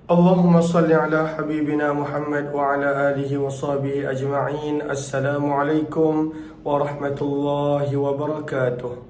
Allahumma salli ala habibina Muhammad wa ala alihi wa sahbihi ajma'in. Assalamualaikum warahmatullahi wabarakatuh.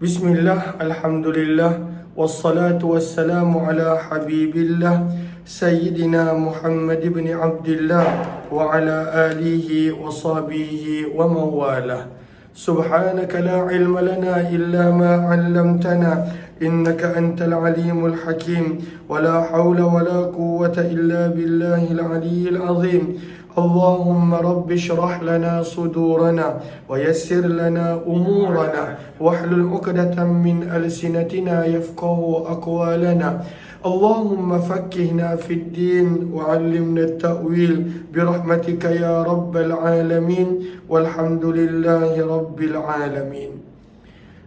Bismillah, alhamdulillah, wassalatu wassalamu ala habibillah Sayyidina Muhammad ibn Abdillah wa ala alihi wa sahbihi wa mawalah. Subhanaka la ilma lana illa ma 'allamtana innaka antal alimul hakim wa la hawla wa la quwwata illa billahil aliyyil azim. Allahumma rabbi shrah lana sudurana wa yassir lana umurana wahlul 'uqdatam min alsinatina yafqahu aqwalana. Allahumma fakkihna fid din wa 'allimna at-ta'wil birahmatika ya rabbal alamin walhamdulillahi rabbil alamin.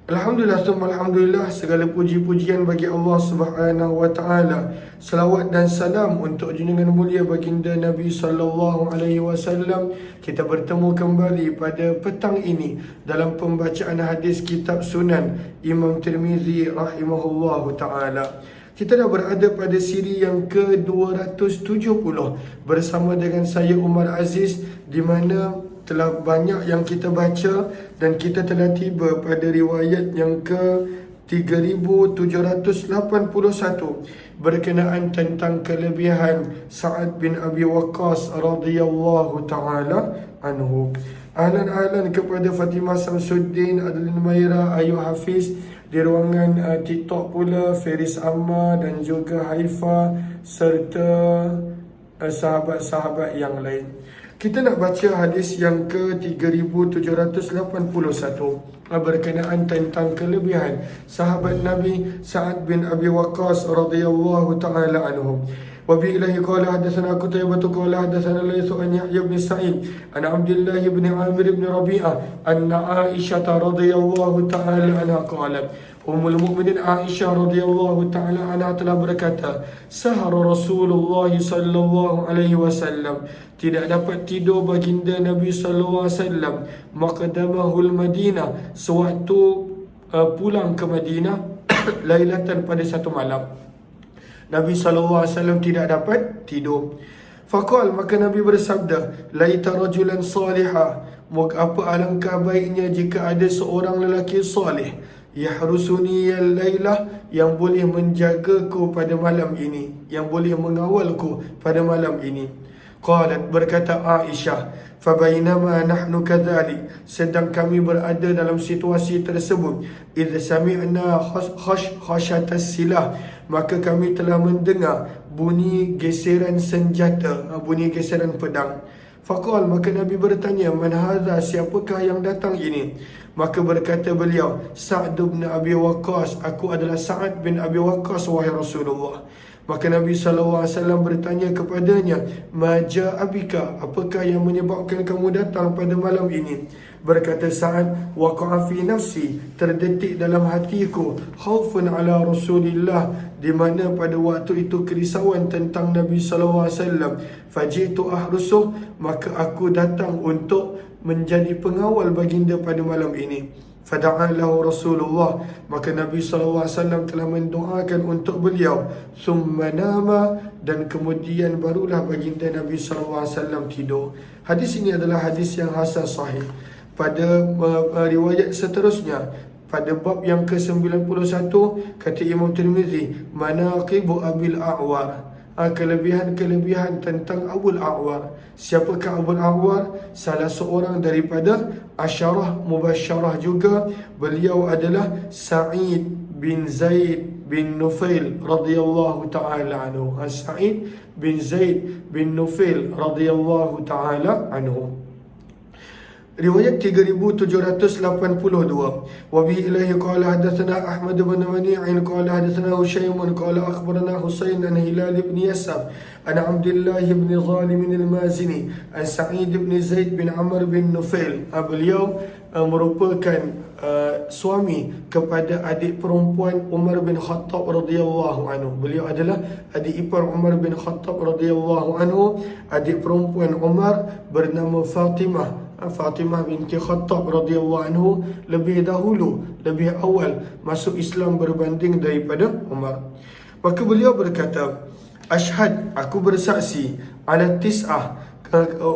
Alhamdulillah, alhamdulillah, segala puji-pujian bagi Allah Subhanahu wa taala. Selawat dan salam untuk junjungan mulia baginda Nabi sallallahu alaihi wasallam. Kita bertemu kembali pada petang ini dalam pembacaan hadis kitab Sunan Imam Tirmizi rahimahullahu taala. Kita dah berada pada siri yang ke-270 bersama dengan saya Umar Aziz, di mana telah banyak yang kita baca dan kita telah tiba pada riwayat yang ke-3781 berkenaan tentang kelebihan Sa'ad bin Abi Waqqas radhiyallahu ta'ala anhu. Ahlan kepada Fatimah Samsuddin, Adlin Maira, Ayu Hafiz di ruangan TikTok pula, Feris Amma dan juga Haifa serta sahabat-sahabat yang lain. Kita nak baca hadis yang ke-3781 berkenaan tentang kelebihan sahabat Nabi Sa'ad bin Abi Waqqas radhiyallahu ta'ala anhu. Wabi ilahi qala hadatsana Qutaibah qala hadatsana Layth an Yahya bin Sa'id an Abdullah bin Amir bin Rabi'ah anna Aisyah radhiyallahu ta'ala anha qalat, Ummul Mukminin Aisyah radhiyallahu ta'ala anha telah berkata, sahara Rasulullah sallallahu alaihi wasallam, tidak dapat tidur baginda Nabi sallallahu alaihi wasallam maqdamahul Madinah, sewaktu pulang ke Madinah, lailatan pada satu malam. Nabi SAW tidak dapat tidur. Faqal, maka Nabi bersabda, laita rajulan salihah, apa alangkah baiknya jika ada seorang lelaki salih, yahrusuni al-lailah, yang boleh menjagaku pada malam ini, yang boleh mengawalku pada malam ini. Qalat, berkata Aisyah, fabainama nahnu kadzalik, sedang kami berada dalam situasi tersebut, idh sami'na khashatas silah, maka kami telah mendengar bunyi geseran senjata, bunyi geseran pedang. Faqal, maka Nabi bertanya, man hadha, siapakah yang datang ini? Maka berkata beliau, Sa'd bin Abi Waqqas, aku adalah Sa'ad bin Abi Waqqas, wahai Rasulullah. Maka Nabi SAW bertanya kepadanya, Maja abika, apakah yang menyebabkan kamu datang pada malam ini? Berkata Sa'ad, waqa'a fi nafsi, terdetik dalam hatiku, khaufun ala Rasulillah, di mana pada waktu itu kerisauan tentang Nabi SAW. Fajitu ahrusuh, maka aku datang untuk menjadi pengawal baginda pada malam ini. Fada'alahu Rasulullah, maka Nabi SAW telah mendoakan untuk beliau. Thumma nama, dan kemudian barulah baginda Nabi SAW tidur. Hadis ini adalah hadis yang hasan sahih. Pada riwayat seterusnya, pada bab yang ke-91, kata Imam Tirmizi, Manaqibu Abil A'war, kelebihan-kelebihan tentang Abul A'war. Siapakah Abul A'war? Salah seorang daripada Asyarah Mubasyarah juga. Beliau adalah Sa'id bin Zaid bin Nufail radhiyallahu ta'ala anhu. Sa'id bin Zaid bin Nufail radhiyallahu ta'ala anhu. Riwayat 3782. Wa bi ilahi qala hadatsana Ahmad bin Mani'in qala hadatsana Hushaym qala akhbarana Husain an Hilal ibn Yasaf an Abdullah ibn Zalim al-Mazini an Sa'id ibn Zaid bin Amr bin Nufail. Beliau merupakan suami kepada adik perempuan Umar bin Khattab radhiyallahu anhu. Beliau adalah adik ipar Umar bin Khattab radhiyallahu anhu. Adik perempuan Umar bernama Fatimah binti Khattab radhiyallahu anhu lebih dahulu, lebih awal masuk Islam berbanding daripada Umar. Maka beliau berkata, Ashhad, aku bersaksi, ala tis'ah,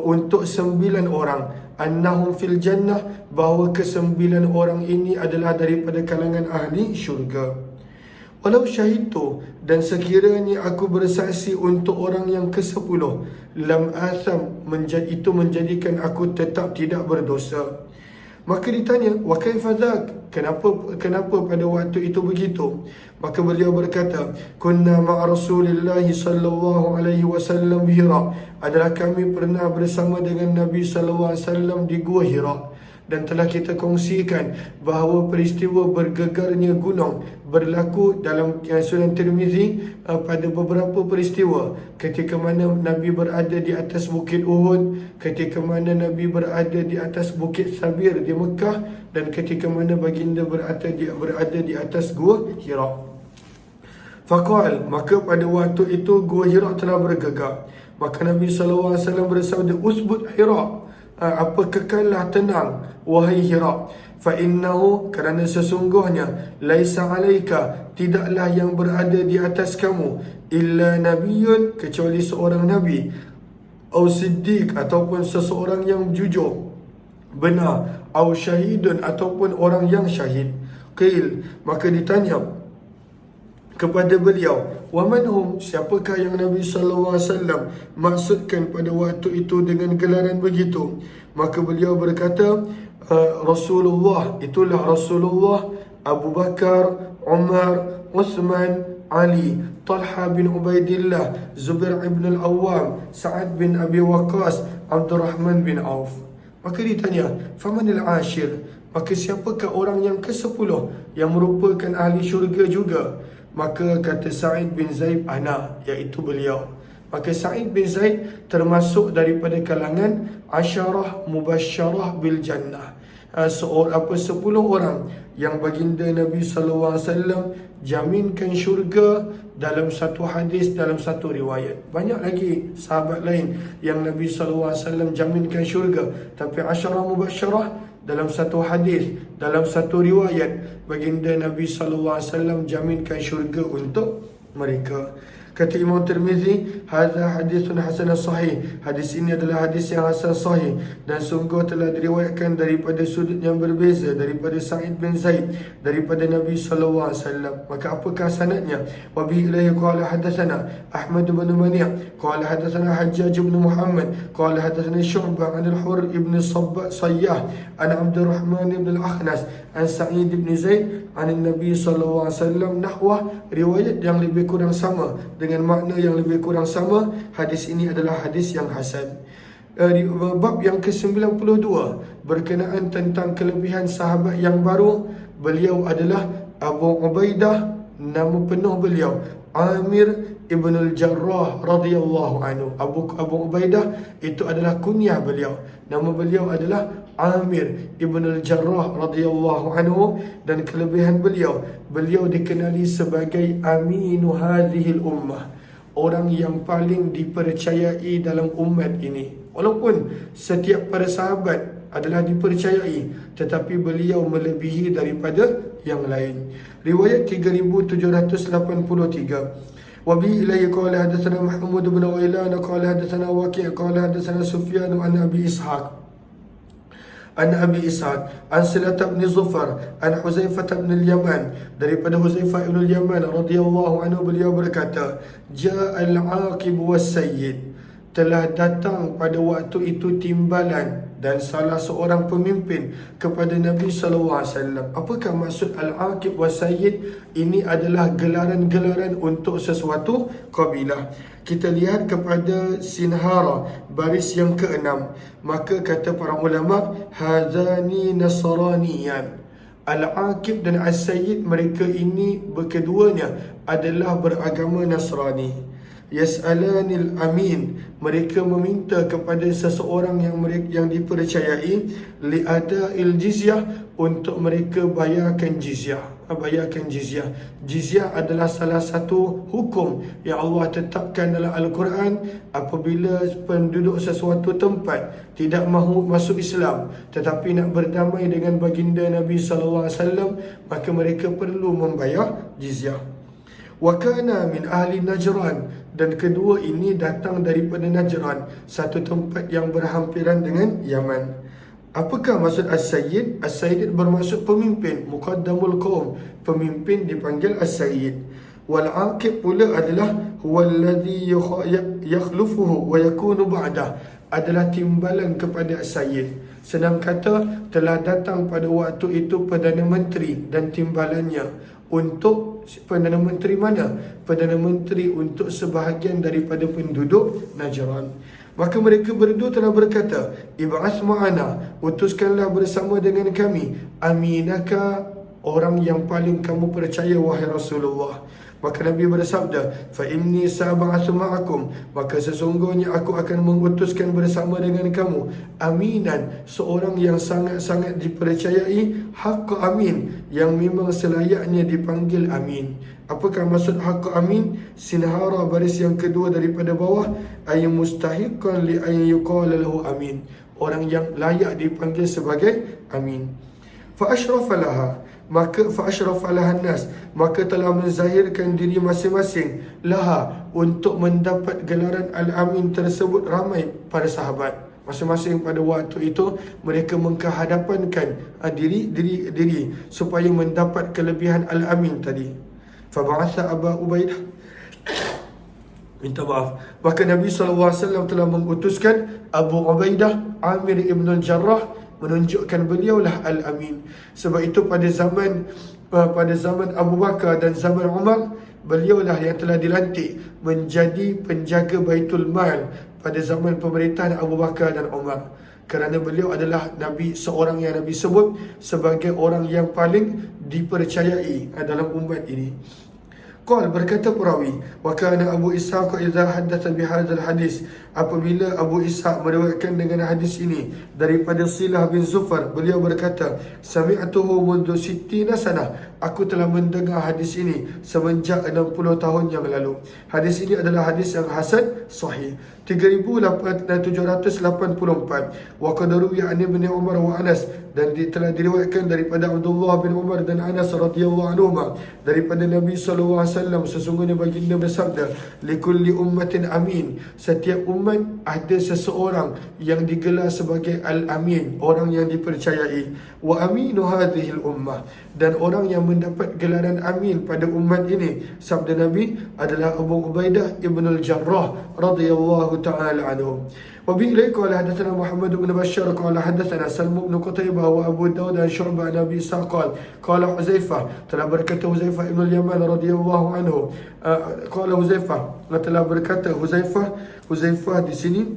untuk 9 orang, annahum fil jannah, bahawa ke-9 orang ini adalah daripada kalangan ahli syurga. Walau syahidtu, dan sekiranya aku bersaksi untuk orang yang ke-10, lam atham, itu menjadikan aku tetap tidak berdosa. Maka ditanya, wa kaifa dzak? Kenapa pada waktu itu begitu? Maka beliau berkata, kunna ma'a Rasulillah sallallahu alaihi wasallam Hira. Adalah kami pernah bersama dengan Nabi sallallahu alaihi wasallam di Gua Hira. Dan telah kita kongsikan bahawa peristiwa bergegarnya gunung berlaku dalam Sunan Tirmizi pada beberapa peristiwa. Ketika mana Nabi berada di atas Bukit Uhud, ketika mana Nabi berada di atas Bukit Sabir di Mekah, dan ketika mana baginda berada di atas Gua Hira. Faqal, maka pada waktu itu Gua Hira telah bergegar. Maka Nabi SAW bersabda, usbut Hira, apa kekallah tenang wahai Hira, fa innahu, kerana sesungguhnya, laisa alaika, tidaklah yang berada di atas kamu, illa nabiyyun, kecuali seorang nabi, au siddiq, ataupun seseorang yang jujur benar, au syahidun, ataupun orang yang syahid. Qil, maka ditanya kepada beliau, wa manhum, siapakah yang Nabi SAW maksudkan pada waktu itu dengan gelaran begitu? Maka beliau berkata, Rasulullah, itulah Rasulullah, Abu Bakar, Umar, Uthman, Ali, Talha bin Ubaidillah, Zubair ibn al-Awwam, Sa'ad bin Abi Waqqas, Abdurrahman bin Auf. Maka ditanya, famanil ashir, maka siapakah orang yang ke-10 yang merupakan ahli syurga juga? Maka kata Sa'id bin Zaid, ana, iaitu beliau. Maka Sa'id bin Zaid termasuk daripada kalangan asyarah mubasyarah bil jannah, 10 orang yang baginda Nabi SAW jaminkan syurga dalam satu hadis, dalam satu riwayat. Banyak lagi sahabat lain yang Nabi SAW jaminkan syurga, tapi asyarah mubasyarah dalam satu hadis, dalam satu riwayat, baginda Nabi SAW jaminkan syurga untuk mereka. Kata Imam Tirmizi, hadza hadithun hasanun sahih, hadis ini adalah hadis yang hasan sahih, dan sungguh telah diriwayatkan daripada sudut yang berbeza, daripada Sa'id bin Zaid, daripada Nabi SAW. Maka apakah sanadnya? Wa bihi ilaihi qala hadatsana Ahmad bin Mani', qala hadatsana Hajjaj bin Muhammad, qala hadatsana Syu'bah an al-Hurr ibn Sayyah, an Abdurrahman ibn al-Akhnas, an Sa'id bin Zaid, an Nabi SAW, nahwa, riwayat yang lebih kurang sama dengan makna yang lebih kurang sama. Hadis ini adalah hadis yang hasan. Bab yang ke-92 berkenaan tentang kelebihan sahabat yang baru. Beliau adalah Abu Ubaidah, nama penuh beliau Amir ibn al-Jarrah radhiyallahu anhu. Abu Ubaidah itu adalah kunyah beliau. Nama beliau adalah Amir ibn al-Jarrah radhiyallahu anhu, dan kelebihan beliau dikenali sebagai aminu hadhil ummah, orang yang paling dipercayai dalam umat ini. Walaupun setiap para sahabat adalah dipercayai, tetapi beliau melebihi daripada yang lain. Riwayat 3783. Wa bi ilayhi qala hadatsana Mahmud bin Ghailan qala hadatsana Waqi' qala hadatsana Sufyan an Abi Ishaq an Silat bin Zufar an Huzaifah bin al-Yaman, daripada Huzaifah bin al-Yaman radhiyallahu anhu, beliau berkata, ja'al aqib was sayyid, telah datang pada waktu itu timbalan dan salah seorang pemimpin kepada Nabi SAW. Apakah maksud al-aqib wa sayyid? Ini adalah gelaran-gelaran untuk sesuatu kabilah. Kita lihat kepada Sinhara, baris yang ke-6. Maka kata para ulama, hadani nasraniyan. Al-aqib dan as-sayyid, mereka ini berkeduanya adalah beragama Nasrani. Yas'alanil amin, mereka meminta kepada seseorang yang dipercayai, li'ada'il jizyah, untuk mereka bayarkan jizyah. Jizyah adalah salah satu hukum yang Allah tetapkan dalam Al-Quran. Apabila penduduk sesuatu tempat tidak mahu masuk Islam, tetapi nak berdamai dengan baginda Nabi SAW, maka mereka perlu membayar jizyah. Wa kana min ahli Najran, dan kedua ini datang daripada Najran, satu tempat yang berhampiran dengan Yaman. Apakah maksud as-sayyid? As-sayyid bermaksud pemimpin, muqaddamul qaum, pemimpin dipanggil as-sayyid. Wal aqib pula adalah huwa alladhi yakhlufuhu wa yakunu ba'dah, adalah timbalan kepada as-sayyid. Senang kata, telah datang pada waktu itu Perdana Menteri dan timbalannya. Untuk Perdana Menteri mana? Perdana Menteri untuk sebahagian daripada penduduk Najran. Maka mereka berdua telah berkata, ib'ath ma'ana, utuskanlah bersama dengan kami, aminaka, orang yang paling kamu percaya wahai Rasulullah. Maka Nabi bersabda, fa inni sab'athu ma'akum, maka sesungguhnya aku akan mengutuskan bersama dengan kamu aminan, seorang yang sangat-sangat dipercayai, haqq amin, yang memang selayaknya dipanggil amin. Apakah maksud haqq amin? Sinhara baris yang kedua daripada bawah, ay mustahiqan li an yuqala lahu amin, orang yang layak dipanggil sebagai amin. Fa ashrafa laha, maka fa'ashraf alahan nas, maka telah menzahirkan diri masing-masing laha, untuk mendapat gelaran al-amin tersebut ramai para sahabat. Masing-masing pada waktu itu mereka menghadapankan diri supaya mendapat kelebihan al-amin tadi. Fab'atha Aba Ubaidah, minta maaf, maka Nabi SAW telah mengutuskan Abu Ubaidah Amir ibn al-Jarrah, menunjukkan beliaulah Al-Amin. Sebab itu pada zaman Abu Bakar dan zaman Umar, beliaulah yang telah dilantik menjadi penjaga Baitul Mal pada zaman pemerintahan Abu Bakar dan Umar. Kerana beliau adalah Nabi, seorang yang Nabi sebut sebagai orang yang paling dipercayai dalam umat ini. Qal, berkata perawi, wa kana Abu Ishaq idza haddatha bihadzal hadis, apabila Abu Ishaq meriwayatkan dengan hadis ini daripada Silah bin Zufar, beliau berkata, sami'tuhu mundu 60 sanah, aku telah mendengar hadis ini semenjak 60 tahun yang lalu. Hadis ini adalah hadis yang hasan sahih. 3784. Wa qad ruwiya an Ibn Umar wa Anas, dan telah diriwayatkan daripada Abdullah bin Umar dan Anas radhiyallahu anhuma, daripada Nabi sallallahu alaihi wasallam, sesungguhnya baginda bersabda, likulli ummatin amin, setiap umat ada seseorang yang digelar sebagai al-amin, orang yang dipercayai. Wa aminu hadhihi al-ummah, dan orang yang mendapat gelaran amin pada umat ini, sabda Nabi, adalah Abu Ubaidah ibn al-Jarrah radhiyallahu ta'ala anhu. وبإليه قال حدثنا محمد بن بشار قال حدثنا سلم بن قتيبة وأبو داود عن شعبة عن أبي إسحاق قال حذيفة تلا بركته حذيفة ابن اليمان رضي الله عنه قال حذيفة تلا بركته حذيفة di sini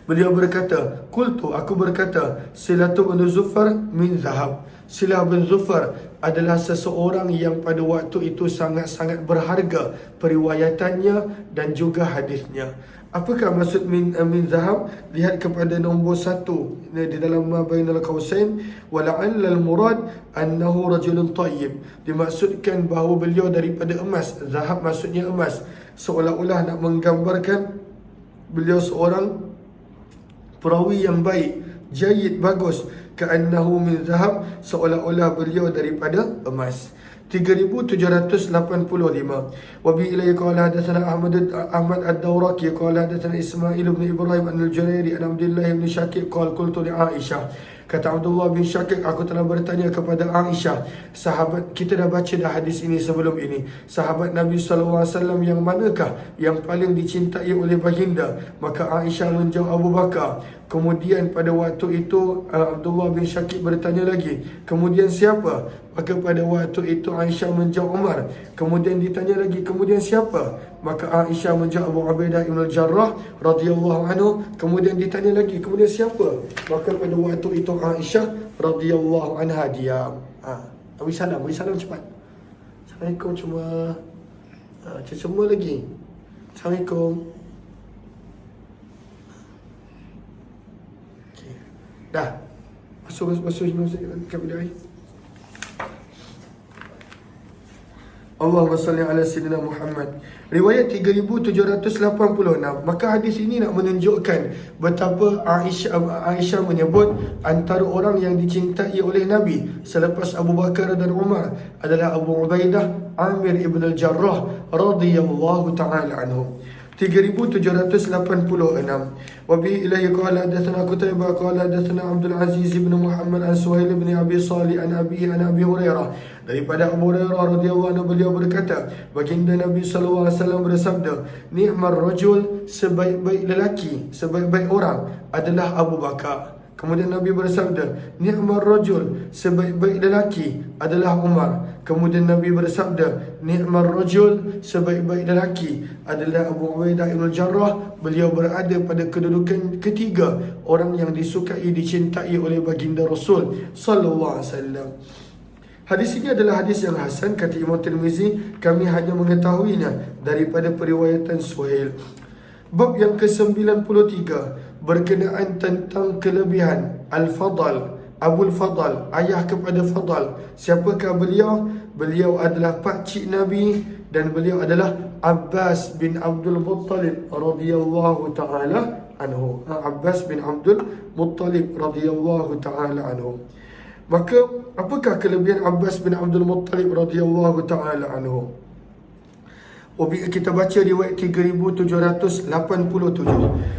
beliau berkata, qultu, aku berkata, Silatu bin Zufar min zahab, Silah bin Zufar adalah seseorang yang pada waktu itu sangat-sangat berharga periwayatannya dan juga hadisnya. Apakah maksud min zahab? Lihat kepada nombor 1 di dalam ma bainal qausain, wa la'alla al-murad annahu rajulun tayyib, dimaksudkan bahawa beliau daripada emas. Zahab maksudnya emas, seolah-olah nak menggambarkan beliau seorang perawi yang baik, jayyid, bagus. Ka'annahu min zahab, seolah-olah beliau daripada emas. 3785. Wa bi ilayhi qala hadatsana Ahmad ad-Dawraqi qala hadatsana Ismail ibn Ibrahim al-Jurairi an Abdullah ibn Syakir qala qultu li Aisyah, kata Abdullah bin Syakir, aku telah bertanya kepada Aisyah, sahabat, kita dah baca dah hadis ini sebelum ini, sahabat Nabi SAW yang manakah yang paling dicintai oleh baginda? Maka Aisyah menjawab Abu Bakar. Kemudian pada waktu itu Abdullah bin Syakir bertanya lagi, kemudian siapa? Maka pada waktu itu Aisyah menjawab Umar. Kemudian ditanya lagi, kemudian siapa? Maka Aisyah menjawab Abu Ubaidah ibn al-Jarrah radhiyallahu anhu. Kemudian ditanya lagi, kemudian siapa? Maka pada waktu itu Aisyah radhiyallahu anha diam. Bagi salam cepat. Assalamualaikum, cuma semua lagi. Assalamualaikum. Okay. Dah. Masuk kat bilik air. Allahumma salli ala Sayyidina Muhammad. Riwayat 3786. Maka hadis ini nak menunjukkan betapa Aisyah menyebut antara orang yang dicintai oleh Nabi selepas Abu Bakar dan Umar adalah Abu Ubaidah Amir ibn al-Jarrah radhiyallahu ta'ala anhu. 3786. Wabihi ilahi qala hadatsana Qutaibah qala hadatsana Abdul Aziz bin Muhammad an Suhail bin Abi Salih an Abi Hurairah. Daripada Abu Hurairah radhiyallahu anhu, beliau berkata, baginda Nabi sallallahu alaihi wasallam bersabda, ni'mar rajul, sebaik-baik lelaki, sebaik-baik orang adalah Abu Bakar. Kemudian Nabi bersabda, ni'mar rajul, sebaik-baik lelaki adalah Umar. Kemudian Nabi bersabda, ni'mar rajul, sebaik-baik lelaki adalah Abu Ubaidah ibn Jarrah. Beliau berada pada kedudukan ketiga orang yang disukai, dicintai oleh baginda Rasul sallallahu alaihi wasallam. Hadis ini adalah hadis yang hasan, kata Imam Tirmizi. Kami hanya mengetahuinya daripada periwayatan Suhail. Bab yang ke-93 berkenaan tentang kelebihan Al-Fadal, Abul Fadal, ayah kepada Fadal. Siapakah beliau? Beliau adalah pakcik Nabi dan beliau adalah Abbas bin Abdul Muttalib radhiyallahu ta'ala anhu. Abbas bin Abdul Muttalib radhiyallahu ta'ala anhu. Maka apakah kelebihan Abbas bin Abdul Muttalib radhiyallahu ta'ala anhu? Kita baca riwayat 3787.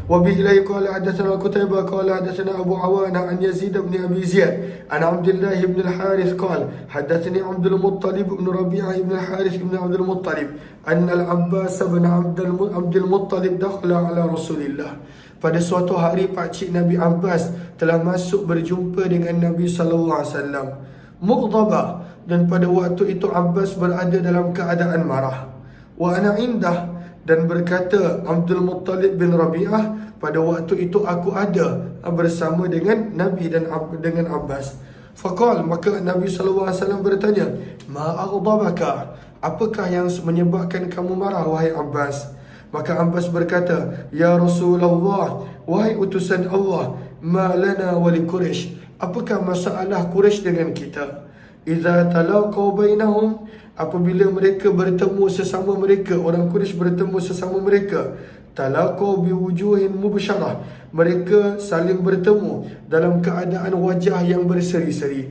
Wabi ilaihi qala hadatsana Qutaibah qala hadatsana Abu Awana an Yazid bin Abi Ziyad an Abdullah bin al-Harith qala hadatsani Abdul Muttalib bin Rabi'ah bin al-Harith bin Abdul Muttalib anna al-Abbas bin Abdul Muttalib dakhala ala Rasulillah. Pada suatu hari pakcik Nabi Abbas telah masuk berjumpa dengan Nabi sallallahu alaihi wasallam. Mughdaba, dan pada waktu itu Abbas berada dalam keadaan marah. Wa ana indah, dan berkata Abdul Muttalib bin Rabi'ah, pada waktu itu aku ada bersama dengan Nabi dan dengan Abbas. Faqal, maka Nabi sallallahu alaihi wasallam bertanya, ma aghdabaka, apakah yang menyebabkan kamu marah wahai Abbas? Maka Abbas berkata, ya Rasulullah, wahai utusan Allah, ma lana wa li Quraisy, apakah masalah Quraisy dengan kita? Idza talaqaw bainahum, apabila mereka bertemu sesama mereka, orang Quraisy bertemu sesama mereka, talaqaw biwujuhin mubsyarah, mereka saling bertemu dalam keadaan wajah yang berseri-seri.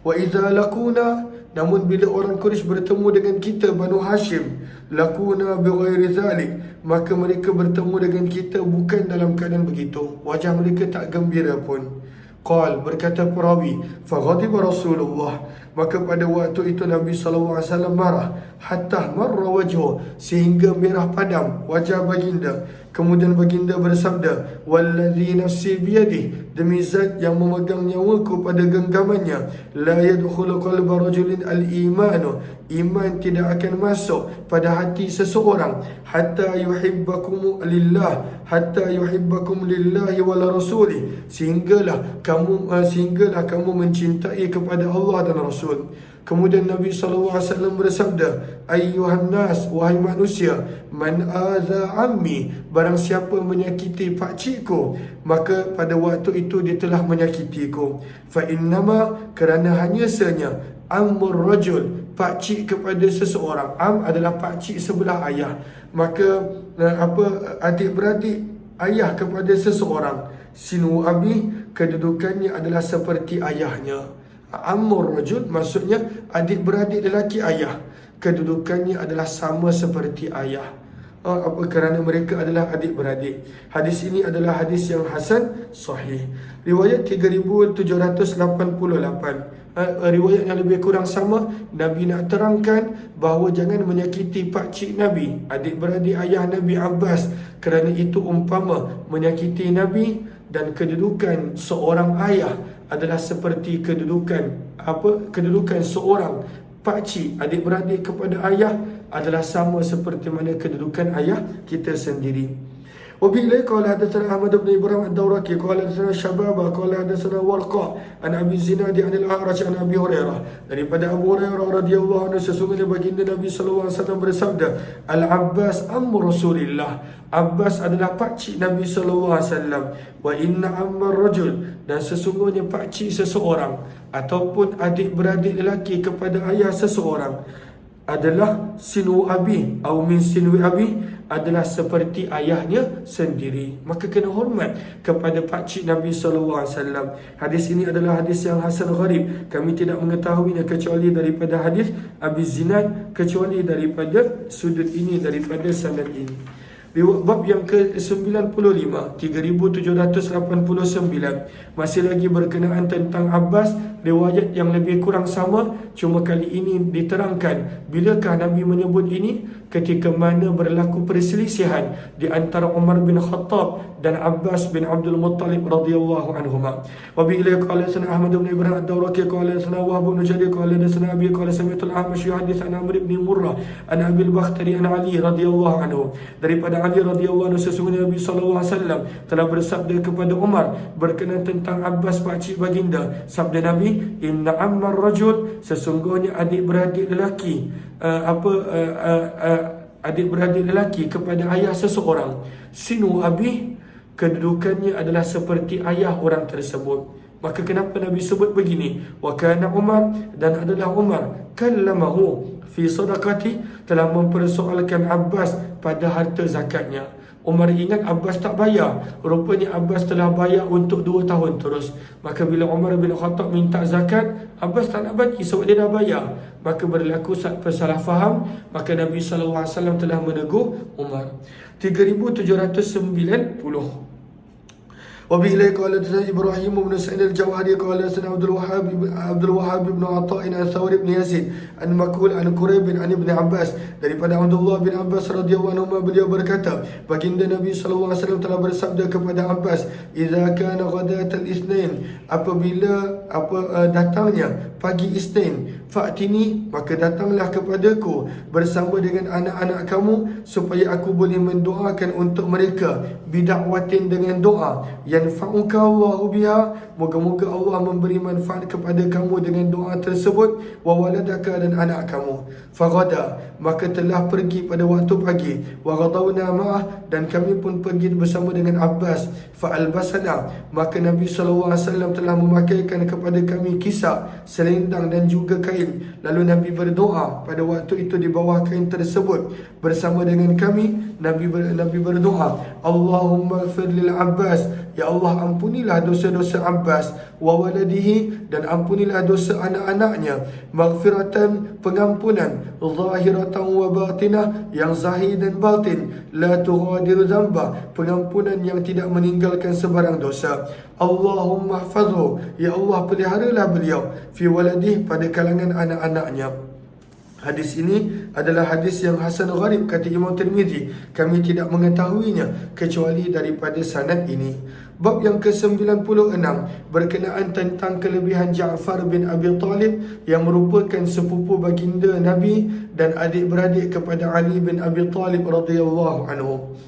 Wa idza laquna, namun bila orang Quraisy bertemu dengan kita Banu Hashim, lakuna bighairi zalik, maka mereka bertemu dengan kita bukan dalam keadaan begitu, wajah mereka tak gembira pun. Qal, berkata perawi, faghadiba Rasulullah, maka pada waktu itu Nabi SAW marah, hatta marra wajhu, sehingga merah padam wajah baginda. Kemudian baginda bersabda, walladhi nafsi biyadih, demi zat yang memegang nyawaku pada genggamannya, la yadkhulu qalba rajulin al-imanu, iman tidak akan masuk pada hati seseorang, hatta yuhibbakum lillah, hatta yuhibbakum lillahi wal rasuli, sehinggalah kamu mencintai kepada Allah dan Rasul. Kemudian Nabi SAW bersabda, ayyuhan nas, wahai manusia, man aza ammi, barang siapa menyakiti pakcikku, maka pada waktu itu dia telah menyakitiku. Fa innama, kerana hanya senya, amur rajul, pakcik kepada seseorang. Am adalah pakcik sebelah ayah. Maka adik-beradik ayah kepada seseorang. Sinu abi, kedudukannya adalah seperti ayahnya. Ammur rajul maksudnya adik-beradik lelaki ayah, kedudukannya adalah sama seperti ayah. Kerana mereka adalah adik-beradik. Hadis ini adalah hadis yang hasan sahih. Riwayat 3788. Riwayat yang lebih kurang sama. Nabi nak terangkan bahawa jangan menyakiti pakcik Nabi, adik-beradik ayah Nabi Abbas, kerana itu umpama menyakiti Nabi. Dan kedudukan seorang ayah adalah seperti kedudukan seorang pakcik, adik-beradik kepada ayah adalah sama seperti mana kedudukan ayah kita sendiri. Wabillahi qala hadatsana Ahmad bin Ibrahim ad-Dawraqi qala hadatsana Syababa qala hadatsana Warqa an Abi Zinad an al-A'raj an Abi Hurairah, daripada Abu Hurairah radhiyallahu anhu, sesungguhnya baginda Nabi sallallahu alaihi wasallam bersabda, Al-Abbas ammu Rasulillah, Abbas adalah pakcik Nabi sallallahu alaihi wasallam. Wa inna ammar rajul, dan sesungguhnya pakcik seseorang ataupun adik-beradik lelaki kepada ayah seseorang, adalah sinu abi atau min sinwi abi, adalah seperti ayahnya sendiri. Maka kena hormat kepada pakcik Nabi SAW. Hadis ini adalah hadis yang hasan gharib. Kami tidak mengetahuinya kecuali daripada hadis Abi Zinad, kecuali daripada sudut ini, daripada sanad ini. Bab yang ke-95, 3789, masih lagi berkenaan tentang Abbas. Riwayat yang lebih kurang sama, cuma kali ini diterangkan bilakah Nabi menyebut ini, ketika mana berlaku perselisihan di antara Umar bin Khattab dan Abbas bin Abdul Muttalib radhiyallahu anhuma. Wa bi ilayhi qala sana Ahmad bin Ibrahim ad-Dawraqi qala sana Wahb bin Jarir qala sana Abi qala sami'tu al-Amash yuhaddits an Amr bin Murrah an Abi al-Bakhtari an Ali radhiyallahu anhu. Daripada Ali radhiyallahu anhu, sesungguhnya Nabi sallallahu alaihi wasallam telah bersabda kepada Umar berkenaan tentang Abbas pakcik baginda. Sabda Nabi, inna ammar rajul, sesungguhnya adik-beradik lelaki adik-beradik lelaki kepada ayah seseorang, sinu abi, kedudukannya adalah seperti ayah orang tersebut. Maka kenapa Nabi sebut begini? Wa kana Umar, dan adalah Umar, kallamahu fi sadaqati, telah mempersoalkan Abbas pada harta zakatnya. Umar ingat Abbas tak bayar. Rupanya Abbas telah bayar untuk 2 tahun terus. Maka bila Umar bin Khattab minta zakat, Abbas tak nak bagi sebab dia dah bayar. Maka berlaku salah faham. Maka Nabi SAW telah menegur Umar. 3790. وبه إليه قال حدثنا إبراهيم بن سعيد الجوهري قال حدثنا عبد الوهاب بن عطاء عن ثور بن يزيد عن مكحول عن قريب عن ابن Abbas, daripada Abdullah bin Abbas radhiyallahu anhu, beliau berkata, baginda Nabi sallallahu alaihi wasallam telah bersabda kepada Abbas, idza kana ghadatal itsnain, apabila datangnya pagi Isnin, fa'tini, maka datanglah kepadaku bersama dengan anak-anak kamu, supaya aku boleh mendoakan untuk mereka bidakwatin, dengan doa yanfa'uka Allahu biha, moga-moga Allah memberi manfaat kepada kamu dengan doa tersebut, wa waladaka, dan anak kamu. Faghada, maka telah pergi pada waktu pagi, wa ghadawna ma'ah, dan kami pun pergi bersama dengan Abbas. Fa'albasana, maka Nabi SAW telah memakaikan kepada kami kisah, selendang dan juga kain. Lalu Nabi berdoa pada waktu itu di bawah kain tersebut bersama dengan kami. Nabi berdoa, Allahumma ighfir lil Abbas, ya Allah ampunilah dosa-dosa Abbas, wa waladihi, dan ampunilah dosa anak-anaknya, maghfiratan, pengampunan, zahiratan wa batinah, yang zahir dan batin, la tughadir dzamba, pengampunan yang tidak meninggalkan sebarang dosa. Allahumma hafazhu, ya Allah peliharalah beliau, fi waladih, pada kalangan anak-anaknya. Hadis ini adalah hadis yang hasan gharib, kata Imam Tirmizi. Kami tidak mengetahuinya kecuali daripada sanad ini. Bab yang ke-96 berkenaan tentang kelebihan Ja'far bin Abi Talib, yang merupakan sepupu baginda Nabi dan adik-beradik kepada Ali bin Abi Talib radhiyallahu anhu.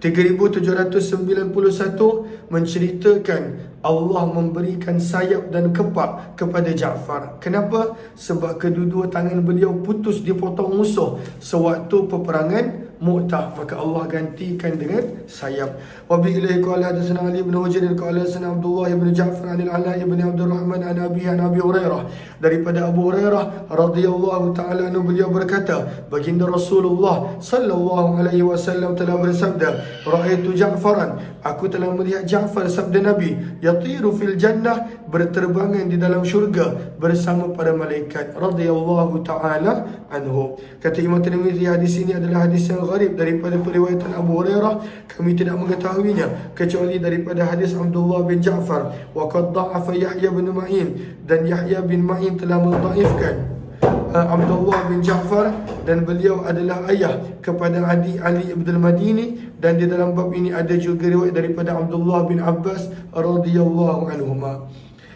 3791 menceritakan Allah memberikan sayap dan kepak kepada Ja'far. Kenapa? Sebab kedua-dua tangan beliau putus dipotong musuh sewaktu peperangan Mu'tah, maka Allah gantikan dengan sayap. Wa bi ilaihi qala hadatsana Ali bin Hujr qala hadatsana Abdullah bin Ja'far an al-Ala bin Abdul Rahman an Abi Hurairah, daripada Abu Hurairah radhiyallahu taala anhu, beliau berkata, baginda Rasulullah sallallahu alaihi wasallam telah bersabda, ra'aitu Ja'faran, aku telah melihat Ja'far, sabda Nabi, yatiru fil jannah, berterbangan di dalam syurga bersama para malaikat, radhiyallahu taala anhu. Kata Imam Tirmizi, hadis ini adalah hadis yang gharib daripada periwayatan Abu Hurairah. Kami tidak mengetahuinya kecuali daripada hadis Abdullah bin Ja'far. Wa qad dha'afa Yahya bin Ma'in, dan Yahya bin Ma'in telah mendhaifkan Abdullah bin Ja'far, dan beliau adalah ayah kepada adik Ali Abdul Madini. Dan di dalam bab ini ada juga riwayat daripada Abdullah bin Abbas radhiyallahu anhuma.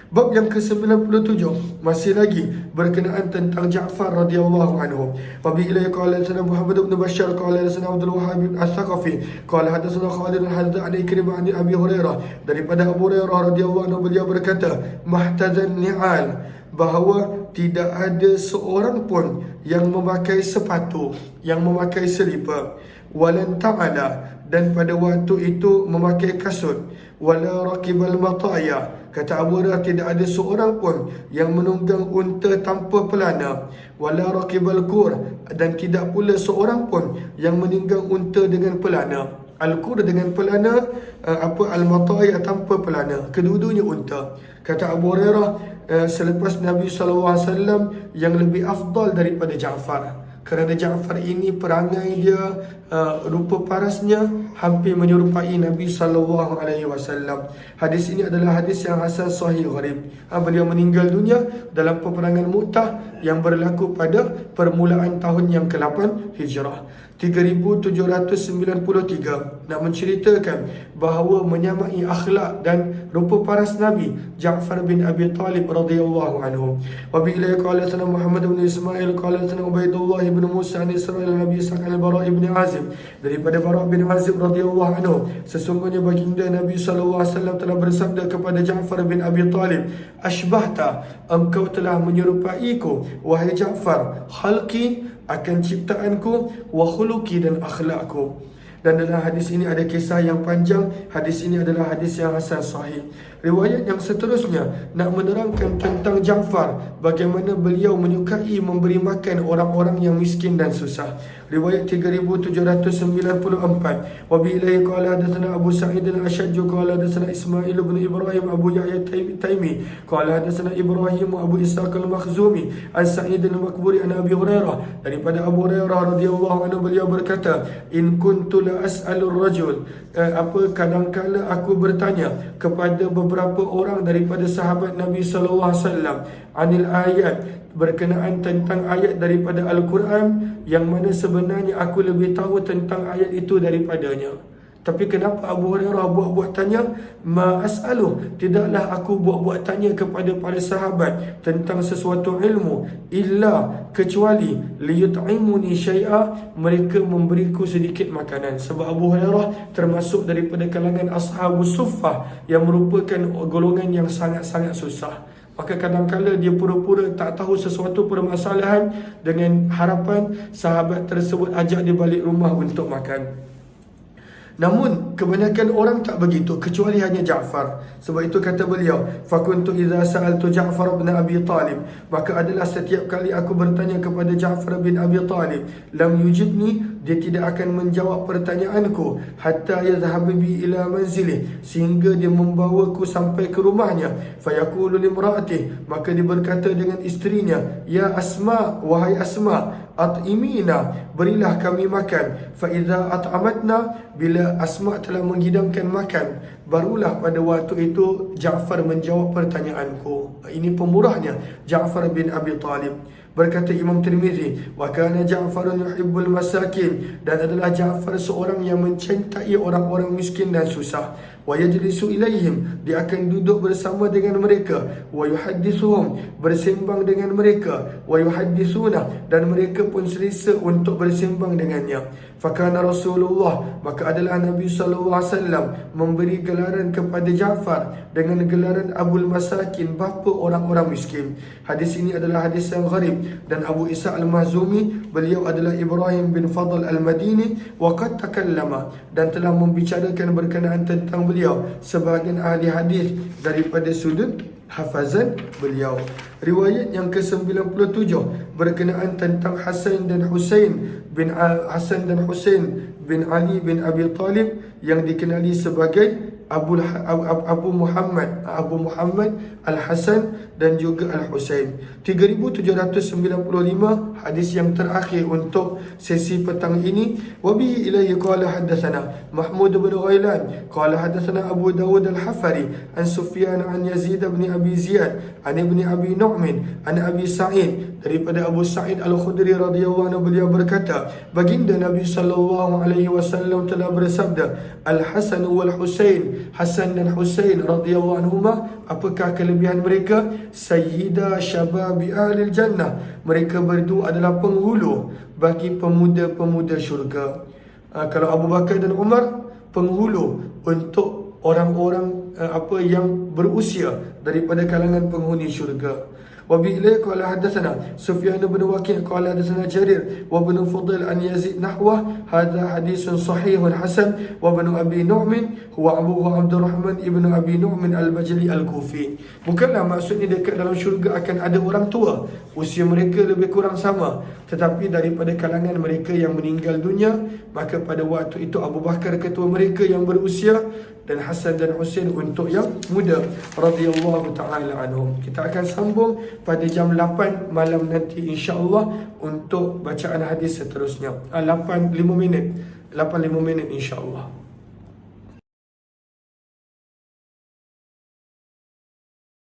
Bab yang ke-97 masih lagi berkenaan tentang Ja'far radhiyallahu anhu. Wa bi ilaihi qala sana Muhammad bin Bashar qala sana Abdul Wahhab bin Al-Thaqafi qala hadatsana Khalid al-Hadza an Ikrimah an Abi Hurairah, daripada Abu Hurairah radhiyallahu anhu, beliau berkata, mahtazan ni'al, bahawa tidak ada seorang pun yang memakai sepatu, yang memakai selipar, walan ta'ala, dan pada waktu itu memakai kasut, wala raqibal mataya, Kata Abu Hurairah, tidak ada seorang pun yang menunggang unta tanpa pelana, wala raqibal kur, dan tidak pula seorang pun yang menunggang unta dengan pelana. Al-kur dengan pelana, al-mataya tanpa pelana, kedua-duanya unta. Kata Abu Hurairah, selepas Nabi SAW yang lebih afdal daripada Ja'far. Kerana Ja'far ini perangai dia, rupa parasnya hampir menyerupai Nabi SAW. Hadis ini adalah hadis yang hasan sahih gharib. Beliau meninggal dunia dalam peperangan Mu'tah yang berlaku pada permulaan tahun yang ke-8 Hijrah. 3793 nak menceritakan bahawa menyamai akhlak dan rupa paras Nabi Ja'far bin Abi Talib radhiyallahu anhu. Wa bi ilaihi qala sana Muhammad bin Ismail qala sana Ubaidullah bin Musa an Israil Nabi Sa'al Bara bin Azib, daripada Bara bin Azib radhiyallahu anhu, sesungguhnya baginda Nabi sallallahu alaihi wasallam telah bersabda kepada Ja'far bin Abi Talib, "Ashbahta, engkau telah menyerupaiku wahai Ja'far, khalqi, akan ciptaanku, wa khuluqi, dan akhlakku." Dan dalam hadis ini ada kisah yang panjang. Hadis ini adalah hadis yang hasan sahih. Riwayat yang seterusnya nak menerangkan tentang Ja'far, bagaimana beliau menyukai memberi makan orang-orang yang miskin dan susah. Riwayat 3794. Wa bi ilaihi qala hadatsana Abu Sa'id al-Ashaj qala hadatsana Ismail bin Ibrahim Abu Yahya Taimi qala hadatsana Ibrahim Abu Ishaq al-Makhzumi an Sa'id al-Makburi an Abi Hurairah, daripada Abu Hurairah radhiyallahu anhu, beliau berkata, "In kuntu la as'alur rajul," kadang-kala aku bertanya kepada beberapa orang daripada sahabat Nabi sallallahu alaihi wasallam, anil ayat, berkenaan tentang ayat daripada Al-Quran, yang mana sebenarnya aku lebih tahu tentang ayat itu daripadanya. Tapi kenapa Abu Hurairah buat-buat tanya? Ma as'aluh, tidaklah aku buat-buat tanya kepada para sahabat tentang sesuatu ilmu, illa, kecuali liyut'imuni syai'a, mereka memberiku sedikit makanan. Sebab Abu Hurairah termasuk daripada kalangan ashabus suffah, yang merupakan golongan yang sangat-sangat susah. Maka kadang-kala dia pura-pura tak tahu sesuatu permasalahan dengan harapan sahabat tersebut ajak dia balik rumah untuk makan. Namun kebanyakan orang tak begitu, kecuali hanya Ja'far. Sebab itu kata beliau, "Fakuntu idza sa'altu Ja'far bin Abi Talib," maka adalah setiap kali aku bertanya kepada Ja'far bin Abi Talib, "lam yujibni," dia tidak akan menjawab pertanyaanku, "hatta yadhhab bi ila manzilih," sehingga dia membawaku sampai ke rumahnya. Fayaqulu limra'atih, maka dia berkata dengan isterinya, "Ya Asma, wahai Asma, at'imina, berilah kami makan." Fa idza at'amatna, bila Asma telah menghidangkan makan, barulah pada waktu itu Ja'far menjawab pertanyaanku. Ini pemurahnya Ja'far bin Abi Talib. Berkata Imam Tirmizi, "Wa kana Ja'farun yuhibbul masakin," dan adalah Ja'far seorang yang mencintai orang-orang miskin dan susah. Wa yajlisu ilaihim, dia akan duduk bersama dengan mereka. Wa yuhaddithuhum, bersembang dengan mereka. Wa yuhaddithuna, dan mereka pun selesa untuk bersembang dengannya. Fakana Rasulullah, maka adalah Nabi SAW memberi gelaran kepada Ja'far dengan gelaran Abul Masakin, bapa orang-orang miskin. Hadis ini adalah hadis yang gharib. Dan Abu Isa al-Mahzumi, beliau adalah Ibrahim bin Fadl al-Madini, waqad takallama, dan telah membicarakan berkenaan tentang beliau sebahagian ahli hadis daripada sudut hafazan beliau. Riwayat yang ke-97 berkenaan tentang Hasan dan Husain bin Ali bin Abi Talib, yang dikenali sebagai Abu Muhammad Al-Hasan dan juga Al-Husain. 3795, hadis yang terakhir untuk sesi petang ini. Wa bihi ilaihi qala hadatsana Mahmud bin Ghailan qala hadatsana Abu Dawud Al-Hafari an Sufyan an Yazid bin Abi Ziyad an Ibn Abi Nu'min an Abi Sa'id, daripada Abu Sa'id Al-Khudri radhiyallahu anhu, beliau berkata, baginda Nabi sallallahu alaihi wasallam telah bersabda, Al-Hasan wal Husain, Hasan dan Husain radhiyallahu anhuma, apakah kelebihan mereka? Sayyida syababi ahli jannah, mereka berdua adalah penghulu bagi pemuda-pemuda syurga. Kalau Abu Bakar dan Umar, penghulu untuk orang-orang yang berusia daripada kalangan penghuni syurga. Wa bi ilay qala hadatsana Sufyan bin Waqi' qala hadatsana Jarir wa bin Fudail an Yazid nahwa hadha haditsun sahihun hasan wa bin Abi Nu'min huwa Abu Abdurrahman ibn Abi Nu'min al-Bajali al-Kufi. Bukanlah maksudnya dekat dalam syurga akan ada orang tua, usia mereka lebih kurang sama, tetapi daripada kalangan mereka yang meninggal dunia, maka pada waktu itu Abu Bakar ketua mereka yang berusia, dan Hasan dan Husain untuk yang muda radhiyallahu taala anhum. Kita akan sambung pada jam 8 malam nanti insya-Allah untuk bacaan hadis seterusnya. 8:05 insya-Allah.